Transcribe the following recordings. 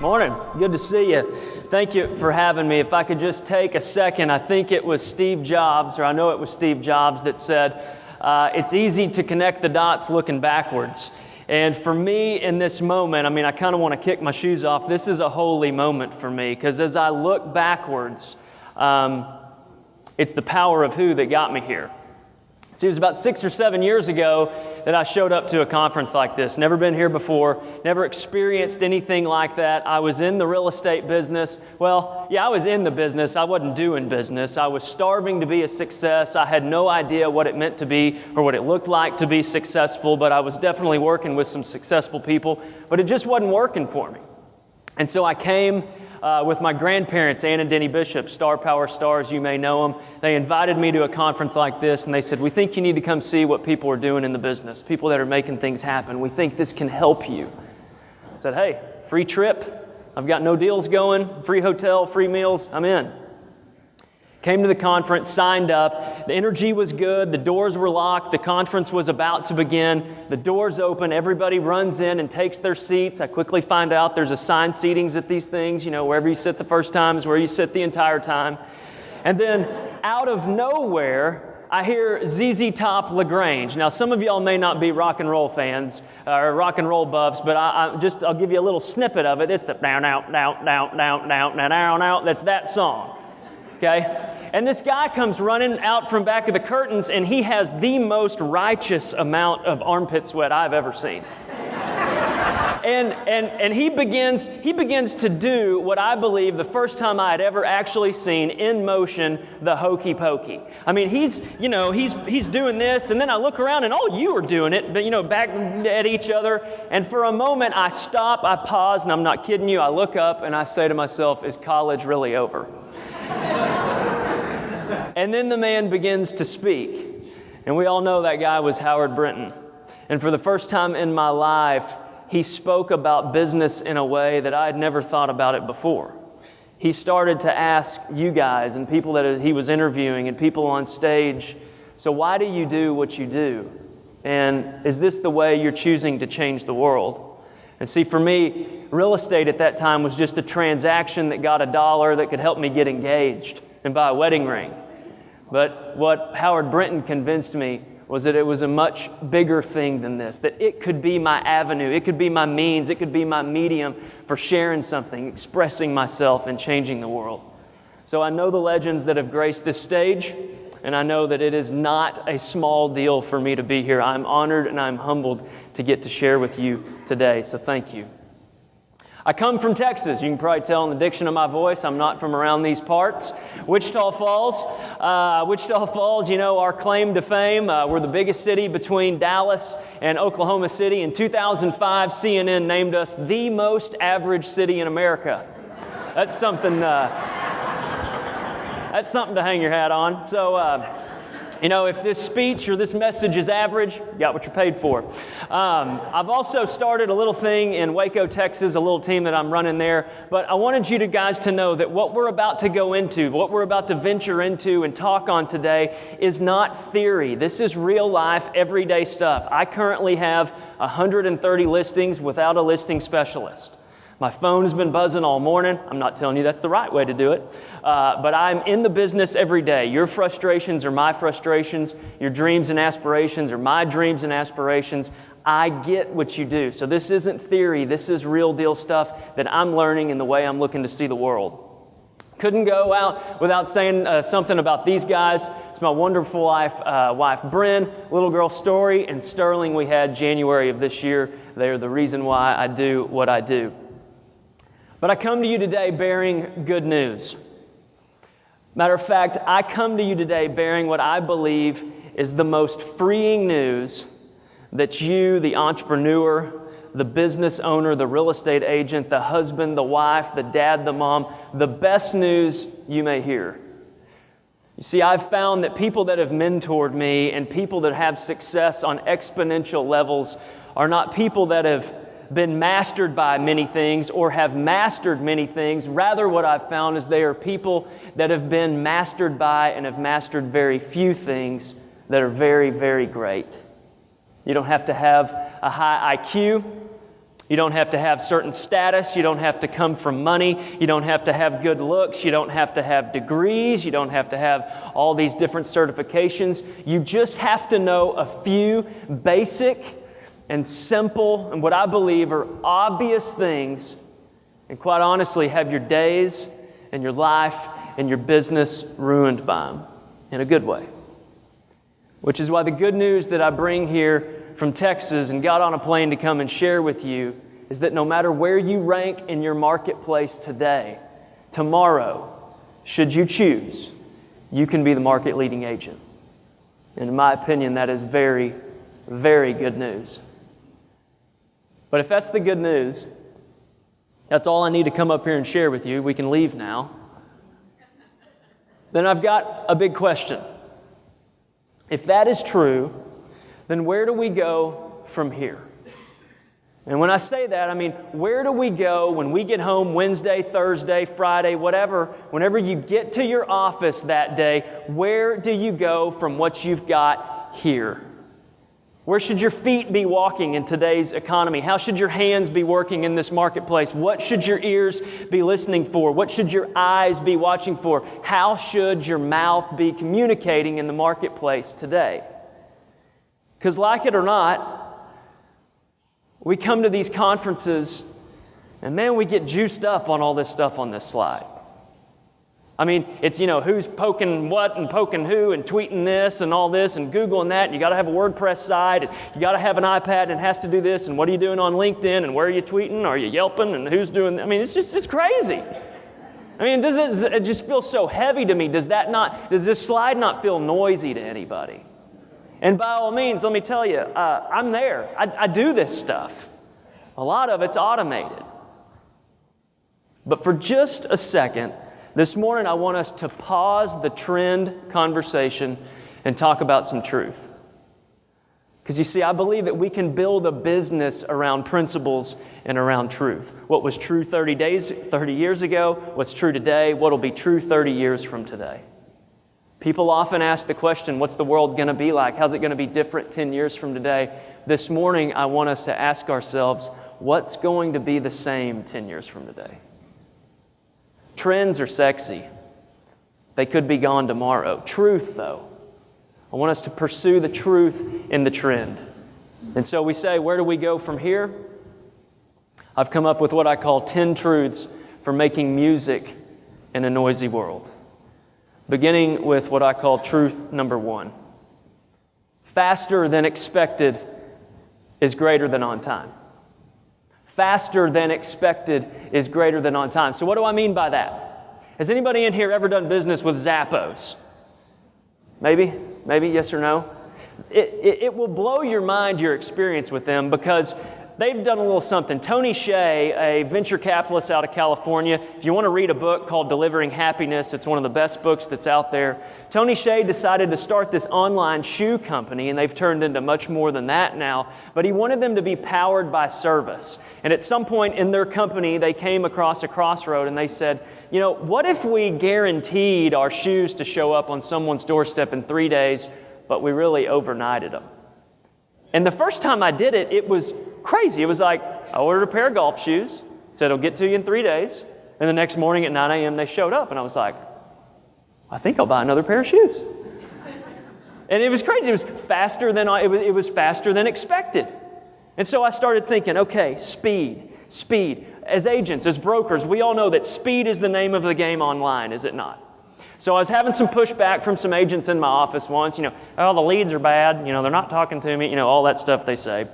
Morning. Good to see you. Thank you for having me. If I could just take a second, I think it was Steve Jobs, or I know it was Steve Jobs that said, it's easy to connect the dots looking backwards. And for me in this moment, I kind of want to kick my shoes off. This is a holy moment for me because as I look backwards, it's the power of who that got me here. See, it was about 6 or 7 years ago that I showed up to a conference like this. Never been here before, never experienced anything like that. I was in the real estate business. Well, yeah, I was in the business. I wasn't doing business. I was starving to be a success. I had no idea what it meant to be or what it looked like to be successful, but I was definitely working with some successful people, but it just wasn't working for me. And so I came with my grandparents, Ann and Denny Bishop, Star Power Stars, you may know them. They invited me to a conference like this, and they said, we think you need to come see what people are doing in the business, people that are making things happen. We think this can help you. I said, hey, free trip. I've got no deals going, free hotel, free meals. I'm in. Came to the conference, signed up. The energy was good. The doors were locked. The conference was about to begin. The doors open. Everybody runs in and takes their seats. I quickly find out there's assigned seatings at these things. You know, wherever you sit the first time is where you sit the entire time. And then out of nowhere, I hear ZZ Top LaGrange. Now, some of y'all may not be rock and roll fans or rock and roll buffs, but I'll give you a little snippet of it. It's the now. That's that song. Okay? And this guy comes running out from back of the curtains, and he has the most righteous amount of armpit sweat I've ever seen. And he begins to do what I believe the first time I had ever actually seen in motion the hokey pokey. He's doing this, and then I look around and you are doing it, but back at each other. And for a moment I stop, I pause, and I'm not kidding you, I look up and I say to myself, is college really over? And then the man begins to speak. And we all know that guy was Howard Brinton. And for the first time in my life, he spoke about business in a way that I had never thought about it before. He started to ask you guys and people that he was interviewing and people on stage, so why do you do what you do? And is this the way you're choosing to change the world? And see, for me, real estate at that time was just a transaction that got $1 that could help me get engaged and buy a wedding ring. But what Howard Brinton convinced me was that it was a much bigger thing than this, that it could be my avenue, it could be my means, it could be my medium for sharing something, expressing myself, and changing the world. So I know the legends that have graced this stage, and I know that it is not a small deal for me to be here. I'm honored and I'm humbled to get to share with you today, so thank you. I come from Texas. You can probably tell in the diction of my voice, I'm not from around these parts. Wichita Falls, our claim to fame. We're the biggest city between Dallas and Oklahoma City. In 2005, CNN named us the most average city in America. That's something to hang your hat on. So, if this speech or this message is average, you got what you're paid for. I've also started a little thing in Waco, Texas, a little team that I'm running there. But I wanted you guys to know that what we're about to go into, what we're about to venture into and talk on today is not theory. This is real life, everyday stuff. I currently have 130 listings without a listing specialist. My phone has been buzzing all morning. I'm not telling you that's the right way to do it, but I'm in the business every day. Your frustrations are my frustrations. Your dreams and aspirations are my dreams and aspirations. I get what you do. So this isn't theory. This is real deal stuff that I'm learning in the way I'm looking to see the world. Couldn't go out without saying something about these guys. It's my wonderful wife Bryn, little girl Story, and Sterling we had January of this year. They are the reason why I do what I do. But I come to you today bearing good news. Matter of fact, I come to you today bearing what I believe is the most freeing news that you, the entrepreneur, the business owner, the real estate agent, the husband, the wife, the dad, the mom, the best news you may hear. You see, I've found that people that have mentored me and people that have success on exponential levels are not people that have been mastered by many things or have mastered many things. Rather, what I've found is they are people that have been mastered by and have mastered very few things that are very, very great. You don't have to have a high IQ. You don't have to have certain status. You don't have to come from money. You don't have to have good looks. You don't have to have degrees. You don't have to have all these different certifications. You just have to know a few basic and simple and what I believe are obvious things, and quite honestly have your days and your life and your business ruined by them in a good way. Which is why the good news that I bring here from Texas and got on a plane to come and share with you is that no matter where you rank in your marketplace today, tomorrow, should you choose, you can be the market leading agent. And in my opinion, that is very, very good news. But if that's the good news, that's all I need to come up here and share with you. We can leave now. Then I've got a big question. If that is true, then where do we go from here? And when I say that, I mean, where do we go when we get home Wednesday, Thursday, Friday, whatever, whenever you get to your office that day, where do you go from what you've got here? Where should your feet be walking in today's economy? How should your hands be working in this marketplace? What should your ears be listening for? What should your eyes be watching for? How should your mouth be communicating in the marketplace today? Because like it or not, we come to these conferences and man, we get juiced up on all this stuff on this slide. I mean, it's, who's poking what and poking who and tweeting this and all this and Googling that. And you got to have a WordPress site. And you got to have an iPad and it has to do this. And what are you doing on LinkedIn? And where are you tweeting? Are you Yelping? And who's doing? I mean, it's crazy. I mean, does it just feel so heavy to me? Does this slide not feel noisy to anybody? And by all means, let me tell you, I'm there. I do this stuff. A lot of it's automated. But for just a second, this morning I want us to pause the trend conversation and talk about some truth. Because you see, I believe that we can build a business around principles and around truth. What was true 30 years ago, what's true today, what will be true 30 years from today. People often ask the question, what's the world going to be like? How's it going to be different 10 years from today? This morning, I want us to ask ourselves, what's going to be the same 10 years from today? Trends are sexy. They could be gone tomorrow. Truth, though. I want us to pursue the truth in the trend. And so we say, where do we go from here? I've come up with what I call 10 truths for making music in a noisy world. Beginning with what I call truth number 1. Faster than expected is greater than on time. Faster than expected is greater than on time. So what do I mean by that? Has anybody in here ever done business with Zappos? Maybe, yes or no? It will blow your mind, your experience with them, because they've done a little something. Tony Hsieh, a venture capitalist out of California, if you want to read a book called Delivering Happiness, it's one of the best books that's out there. Tony Hsieh decided to start this online shoe company, and they've turned into much more than that now, but he wanted them to be powered by service. And at some point in their company, they came across a crossroad and they said, what if we guaranteed our shoes to show up on someone's doorstep in 3 days, but we really overnighted them? And the first time I did it, it was crazy. It was like, I ordered a pair of golf shoes, said it'll get to you in 3 days, and the next morning at 9 a.m. they showed up, and I was like, I think I'll buy another pair of shoes. And it was crazy. It was faster than expected. And so I started thinking, okay, speed. As agents, as brokers, we all know that speed is the name of the game online, is it not? So I was having some pushback from some agents in my office once, the leads are bad, they're not talking to me, all that stuff they say.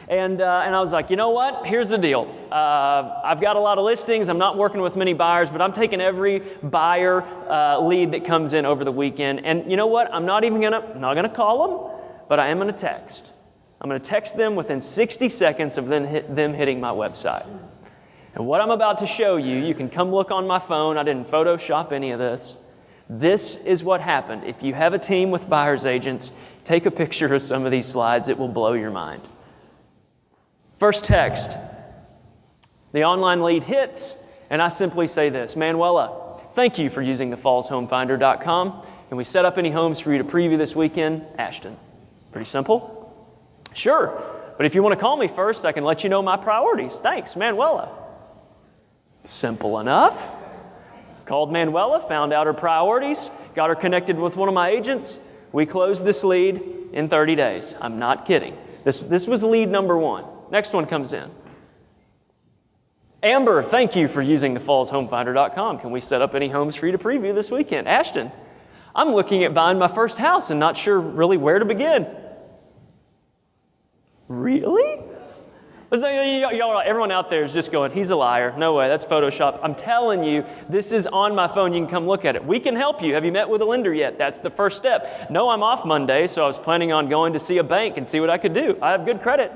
And I was like, you know what? Here's the deal. I've got a lot of listings. I'm not working with many buyers, but I'm taking every buyer lead that comes in over the weekend. And you know what? I'm not gonna call them, but I am gonna text. I'm gonna text them within 60 seconds of them hitting my website. And what I'm about to show you can come look on my phone. I didn't Photoshop any of this. This is what happened. If you have a team with buyer's agents, take a picture of some of these slides. It will blow your mind. First text. The online lead hits, and I simply say this, Manuela, thank you for using thefallshomefinder.com. Can we set up any homes for you to preview this weekend? Ashton. Pretty simple. Sure. But if you want to call me first, I can let you know my priorities. Thanks, Manuela. Simple enough. Called Manuela, found out her priorities, got her connected with one of my agents. We closed this lead in 30 days. I'm not kidding. This was lead number 1. Next one comes in. Amber, thank you for using thefallshomefinder.com. Can we set up any homes for you to preview this weekend? Ashton, I'm looking at buying my first house and not sure really where to begin. Really? Everyone out there is just going, he's a liar. No way, that's Photoshop. I'm telling you, this is on my phone. You can come look at it. We can help you. Have you met with a lender yet? That's the first step. No, I'm off Monday, so I was planning on going to see a bank and see what I could do. I have good credit.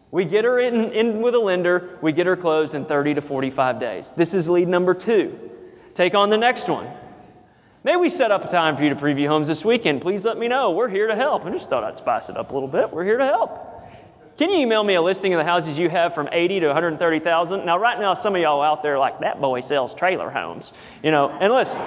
We get her in with a lender. We get her closed in 30 to 45 days. This is lead number 2. Take on the next one. May we set up a time for you to preview homes this weekend? Please let me know. We're here to help. I just thought I'd spice it up a little bit. We're here to help. Can you email me a listing of the houses you have from 80 to 130,000? Now, right now, some of y'all out there are like, that boy sells trailer homes. And listen,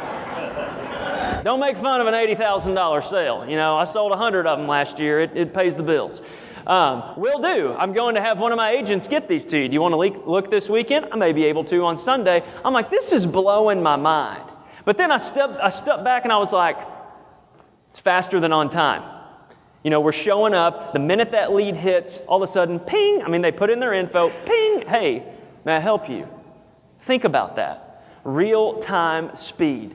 don't make fun of an $80,000 sale. I sold 100 of them last year. It pays the bills. Will do. I'm going to have one of my agents get these to you. Do you want to look this weekend? I may be able to on Sunday. I'm like, this is blowing my mind. But then I stepped back and I was like, it's faster than on time. We're showing up. The minute that lead hits, all of a sudden, ping. They put in their info, ping. Hey, may I help you? Think about that. Real-time speed.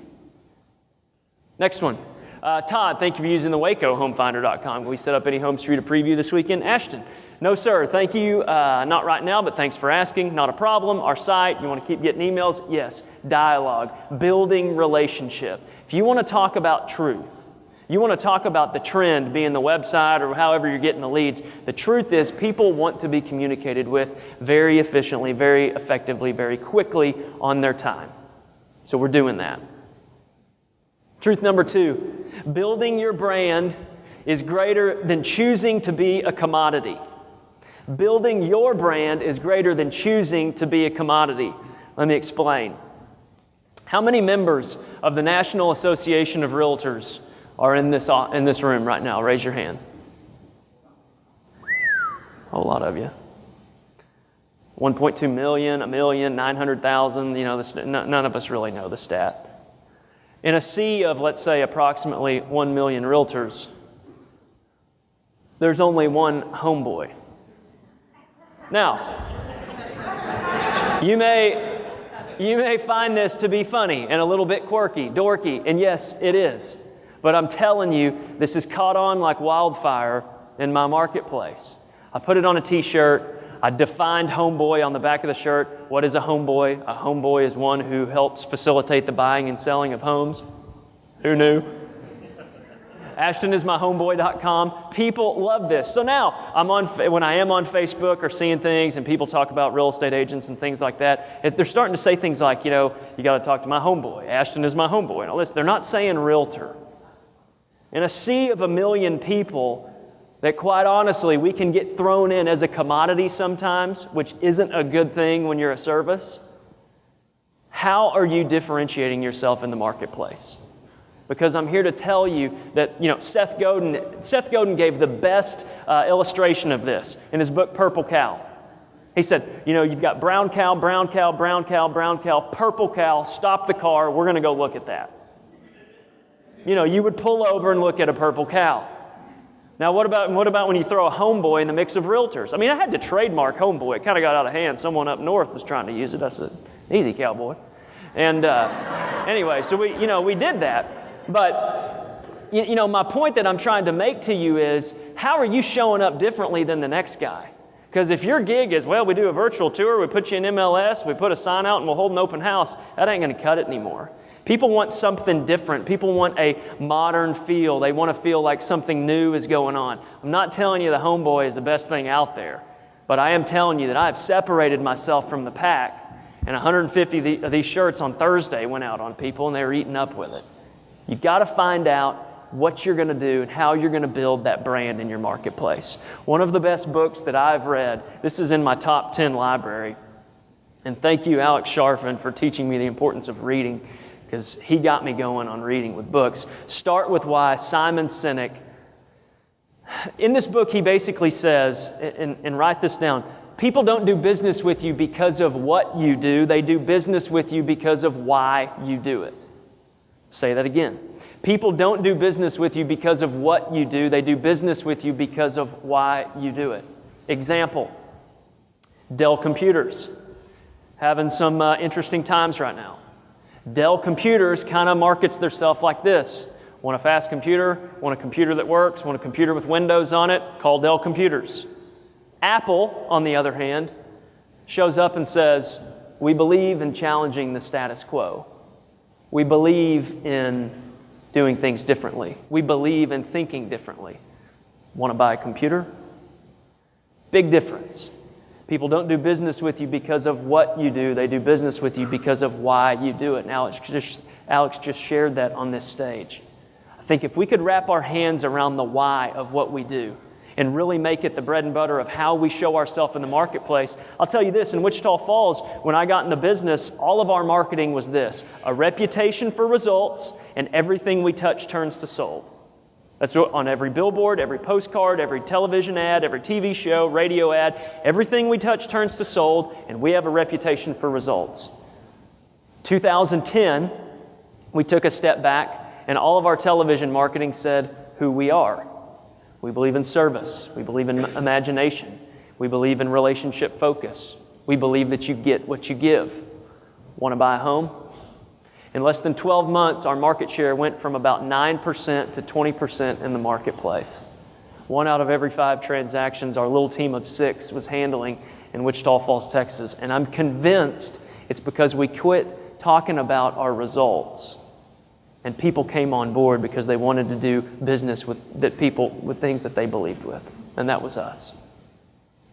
Next one. Todd, thank you for using the WacoHomefinder.com. Can we set up any homes for you to preview this weekend? Ashton, no, sir. Thank you. Not right now, but thanks for asking. Not a problem. Our site, you want to keep getting emails? Yes. Dialogue. Building relationship. If you want to talk about truth, you want to talk about the trend being the website or however you're getting the leads, the truth is people want to be communicated with very efficiently, very effectively, very quickly on their time. So we're doing that. Truth number 2, building your brand is greater than choosing to be a commodity. Building your brand is greater than choosing to be a commodity. Let me explain. How many members of the National Association of Realtors are in this room right now? Raise your hand. A whole lot of you. 1.2 million, a million, 900,000, none of us really know the stat. In a sea of, let's say, approximately 1 million realtors, there's only one homeboy. Now, you may find this to be funny and a little bit quirky, dorky, and yes, it is. But I'm telling you, this has caught on like wildfire in my marketplace. I put it on a t-shirt. I defined homeboy on the back of the shirt. What is a homeboy? A homeboy is one who helps facilitate the buying and selling of homes. Who knew? Ashton is my homeboy.com. People love this. So now, when I am on Facebook or seeing things and people talk about real estate agents and things like that, they're starting to say things like, you got to talk to my homeboy. Ashton is my homeboy. And all this. They're not saying realtor. In a sea of 1 million people, that quite honestly, we can get thrown in as a commodity sometimes, which isn't a good thing when you're a service. How are you differentiating yourself in the marketplace? Because I'm here to tell you that, Seth Godin gave the best illustration of this in his book, Purple Cow. He said, you've got brown cow, brown cow, brown cow, brown cow, purple cow, stop the car, we're going to go look at that. You would pull over and look at a purple cow. Now, what about when you throw a homeboy in the mix of realtors? I had to trademark homeboy. It kind of got out of hand. Someone up north was trying to use it. I said, easy, cowboy. And anyway, so we did that. But, my point that I'm trying to make to you is, how are you showing up differently than the next guy? Because if your gig is, we do a virtual tour, we put you in MLS, we put a sign out, and we'll hold an open house, that ain't going to cut it anymore. People want something different. People want a modern feel. They want to feel like something new is going on. I'm not telling you the homeboy is the best thing out there, but I am telling you that I've separated myself from the pack, and 150 of these shirts on Thursday went out on people, and they were eating up with it. You've got to find out what you're going to do and how you're going to build that brand in your marketplace. One of the best books that I've read, this is in my top 10 library, and thank you, Alex Sharfin, for teaching me the importance of reading, because he got me going on reading with books. Start with Why, Simon Sinek. In this book, he basically says, and write this down, people don't do business with you because of what you do. They do business with you because of why you do it. Say that again. People don't do business with you because of what you do. They do business with you because of why you do it. Example, Dell Computers. Having some interesting times right now. Dell Computers kind of markets themselves like this. Want a fast computer, want a computer that works, want a computer with Windows on it, call Dell Computers. Apple, on the other hand, shows up and says, we believe in challenging the status quo. We believe in doing things differently. We believe in thinking differently. Want to buy a computer? Big difference. People don't do business with you because of what you do. They do business with you because of why you do it. And Alex just shared that on this stage. I think if we could wrap our hands around the why of what we do and really make it the bread and butter of how we show ourselves in the marketplace, I'll tell you this, in Wichita Falls, when I got into business, all of our marketing was this: a reputation for results, and everything we touch turns to sold. That's on every billboard, every postcard, every television ad, every TV show, radio ad. Everything we touch turns to sold, and we have a reputation for results. 2010, we took a step back, and all of our television marketing said who we are. We believe in service. We believe in imagination. We believe in relationship focus. We believe that you get what you give. Want to buy a home? In less than 12 months, our market share went from about 9% to 20% in the marketplace. 1 out of every 5 transactions our little team of 6 was handling in Wichita Falls, Texas. And I'm convinced it's because we quit talking about our results. And people came on board because they wanted to do business with things that they believed with. And that was us.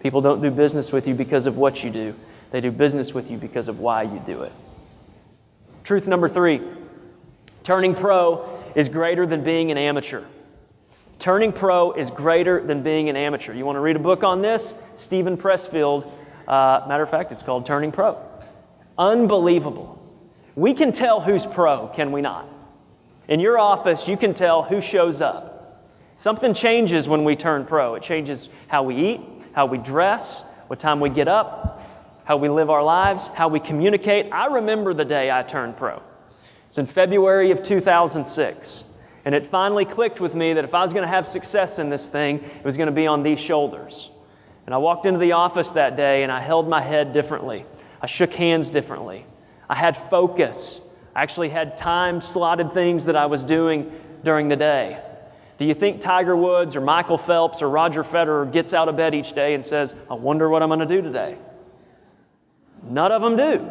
People don't do business with you because of what you do. They do business with you because of why you do it. Truth number 3, turning pro is greater than being an amateur. Turning pro is greater than being an amateur. You want to read a book on this? Stephen Pressfield. Matter of fact, it's called Turning Pro. Unbelievable. We can tell who's pro, can we not? In your office, you can tell who shows up. Something changes when we turn pro. It changes how we eat, how we dress, what time we get up, how we live our lives, how we communicate. I remember the day I turned pro. It's in February of 2006. And it finally clicked with me that if I was going to have success in this thing, it was going to be on these shoulders. And I walked into the office that day and I held my head differently. I shook hands differently. I had focus. I actually had time-slotted things that I was doing during the day. Do you think Tiger Woods or Michael Phelps or Roger Federer gets out of bed each day and says, I wonder what I'm going to do today? None of them do.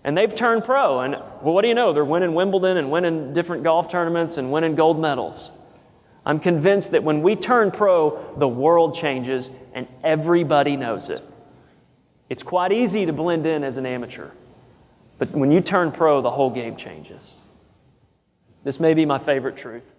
And they've turned pro. And well, what do you know? They're winning Wimbledon and winning different golf tournaments and winning gold medals. I'm convinced that when we turn pro, the world changes and everybody knows it. It's quite easy to blend in as an amateur. But when you turn pro, the whole game changes. This may be my favorite truth.